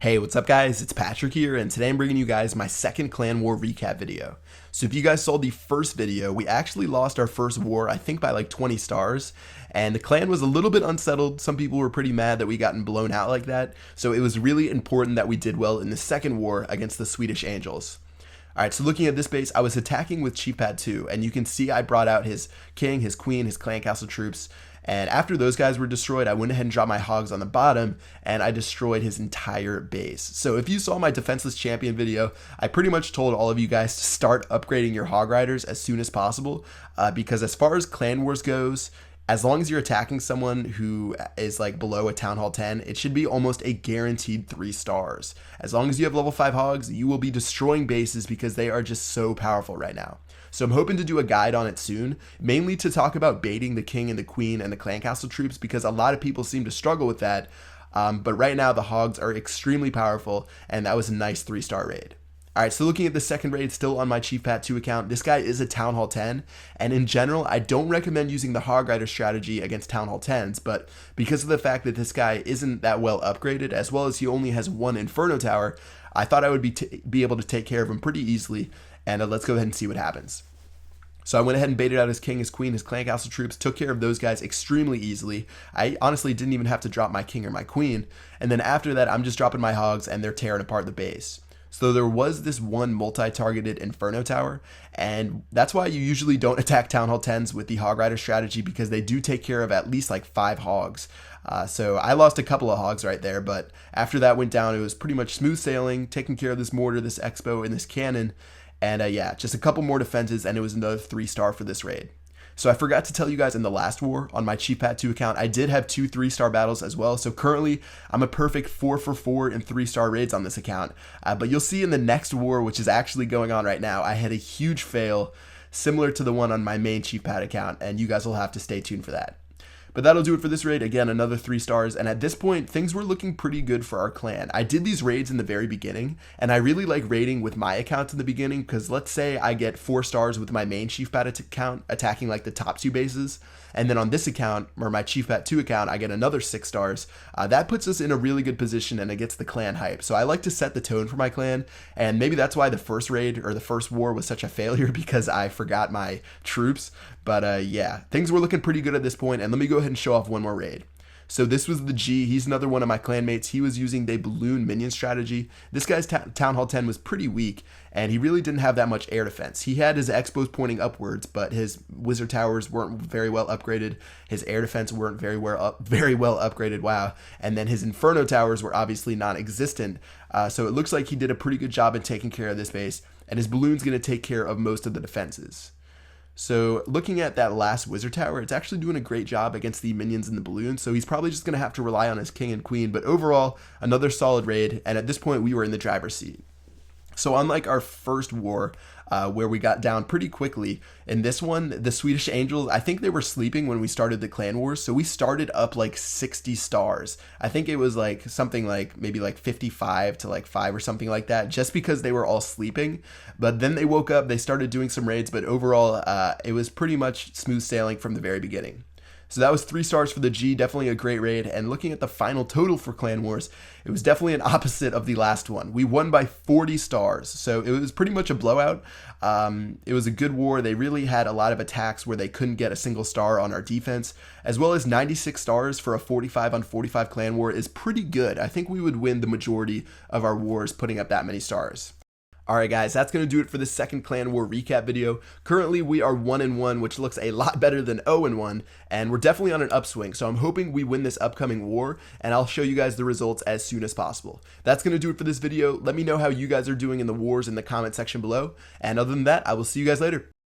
Hey, what's up guys? It's Patrick here, and today I'm bringing you guys my second clan war recap video. So if you guys saw the first video, we actually lost our first war, I think by like 20 stars, and the clan was a little bit unsettled. Some people were pretty mad that we gotten blown out like that, so it was really important that we did well in the second war against the Swedish Angels. Alright, so looking at this base, I was attacking with Chief Pad 2, and you can see I brought out his king, his queen, his clan castle troops, and after those guys were destroyed, I went ahead and dropped my hogs on the bottom, and I destroyed his entire base. So if you saw my defenseless champion video, I pretty much told all of you guys to start upgrading your hog riders as soon as possible, because as far as clan wars goes, as long as you're attacking someone who is like below a Town Hall 10, it should be almost a guaranteed 3 stars. As long as you have level 5 hogs, you will be destroying bases because they are just so powerful right now. So I'm hoping to do a guide on it soon, mainly to talk about baiting the king and the queen and the clan castle troops because a lot of people seem to struggle with that. But right now the hogs are extremely powerful, and that was a nice 3-star raid. Alright, so looking at the second raid still on my Chief Pad 2 account, this guy is a Town Hall 10, and in general, I don't recommend using the Hog Rider strategy against Town Hall 10s, but because of the fact that this guy isn't that well upgraded, as well as he only has 1 Inferno Tower, I thought I would be able to take care of him pretty easily, and let's go ahead and see what happens. So I went ahead and baited out his king, his queen, his clan castle troops, took care of those guys extremely easily. I honestly didn't even have to drop my king or my queen, and then after that, I'm just dropping my hogs, and they're tearing apart the base. So there was this one multi-targeted Inferno Tower, and that's why you usually don't attack Town Hall 10s with the Hog Rider strategy, because they do take care of at least like 5 hogs. So I lost a couple of hogs right there, but after that went down, it was pretty much smooth sailing, taking care of this mortar, this expo, and this cannon, and yeah, just a couple more defenses, and it was another 3-star for this raid. So I forgot to tell you guys in the last war on my Chief Pad 2 account, I did have 2 3-star battles as well. So currently I'm a perfect 4 for 4 in 3-star raids on this account. But you'll see in the next war, which is actually going on right now, I had a huge fail similar to the one on my main Chief Pad account, and you guys will have to stay tuned for that. But that'll do it for this raid. Again, another 3 stars, and at this point, things were looking pretty good for our clan. I did these raids in the very beginning, and I really like raiding with my account in the beginning, because let's say I get 4 stars with my main Chief Pad account, attacking like the top 2 bases, and then on this account, or my Chief Pad 2 account, I get another 6 stars. That puts us in a really good position, and it gets the clan hype. So I like to set the tone for my clan, and maybe that's why the first raid, or the first war, was such a failure, because I forgot my troops. But yeah, things were looking pretty good at this point, and let me go ahead and show off one more raid. So this was the G. He's another one of my clanmates. He was using the balloon minion strategy. This guy's Town Hall 10 was pretty weak, and he really didn't have that much air defense. He had his expos pointing upwards, but his wizard towers weren't very well upgraded. His air defense weren't very well upgraded. Wow. And then his Inferno towers were obviously non-existent. So it looks like he did a pretty good job in taking care of this base, and his balloon's going to take care of most of the defenses. So looking at that last wizard tower, it's actually doing a great job against the minions and the balloon, so he's probably just going to have to rely on his king and queen, but overall, another solid raid, and at this point, we were in the driver's seat. So unlike our first war, where we got down pretty quickly, in this one, the Swedish Angels, I think they were sleeping when we started the clan wars, so we started up like 60 stars. I think it was like something like maybe like 55 to like 5 or something like that, just because they were all sleeping. But then they woke up, they started doing some raids, but overall, it was pretty much smooth sailing from the very beginning. So that was 3 stars for the G, definitely a great raid, and looking at the final total for Clan Wars, it was definitely an opposite of the last one. We won by 40 stars, so it was pretty much a blowout. It was a good war. They really had a lot of attacks where they couldn't get a single star on our defense, as well as 96 stars for a 45 on 45 Clan War is pretty good. I think we would win the majority of our wars putting up that many stars. Alright guys, that's going to do it for the second clan war recap video. Currently we are 1-1, which looks a lot better than 0-1, and we're definitely on an upswing, so I'm hoping we win this upcoming war, and I'll show you guys the results as soon as possible. That's going to do it for this video. Let me know how you guys are doing in the wars in the comment section below, and other than that, I will see you guys later.